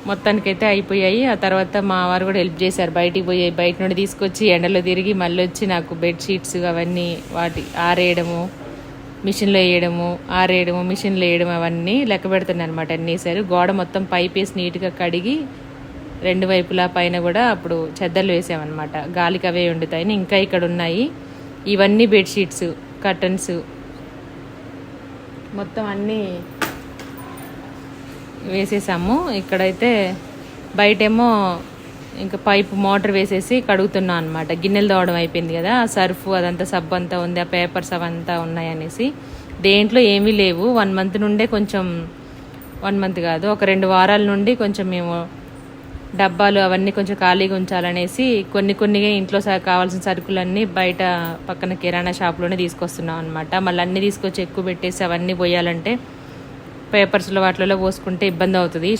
మొత్తానికైతే అయిపోయాయి. ఆ తర్వాత మా వారు కూడా హెల్ప్ చేశారు. బయట నుండి తీసుకొచ్చి ఎండలో తిరిగి మళ్ళీ వచ్చి నాకు బెడ్షీట్స్ అవన్నీ వాటి ఆరేయడము, మిషన్లో వేయడము, మిషన్లో వేయడం అవన్నీ లెక్క పెడుతున్నాను అనమాట. అన్నీ వేసారు. గోడ మొత్తం పైప్ వేసి నీట్గా కడిగి 2 వైపులా పైన కూడా అప్పుడు చెద్దర్లు వేసామన్నమాట. గాలికి అవే వండుతాయని. ఇంకా ఇక్కడ ఉన్నాయి ఇవన్నీ బెడ్షీట్స్, కర్టన్స్ మొత్తం అన్నీ వేసేసాము. ఇక్కడైతే బయటేమో ఇంకా పైపు మోటార్ వేసేసి కడుగుతున్నాం అనమాట. గిన్నెలు తోవడం అయిపోయింది కదా, ఆ సర్ఫ్ అదంతా సబ్బు అంతా ఉంది, ఆ పేపర్స్ అవంతా ఉన్నాయనేసి. దేంట్లో ఏమీ లేవు. 1 మంత్ నుండే కొంచెం 1 మంత్ కాదు, ఒక 2 వారాల నుండి కొంచెం మేము డబ్బాలు అవన్నీ కొంచెం ఖాళీగా ఉంచాలనేసి కొన్నిగా ఇంట్లో కావాల్సిన సరుకులన్నీ బయట పక్కన కిరాణా షాప్లోనే తీసుకొస్తున్నాం అనమాట. మళ్ళీ అన్నీ తీసుకొచ్చి ఎక్కువ పెట్టేసి అవన్నీ పోయాలంటే పేపర్స్లో వాటిలో పోసుకుంటే ఇబ్బంది అవుతుంది.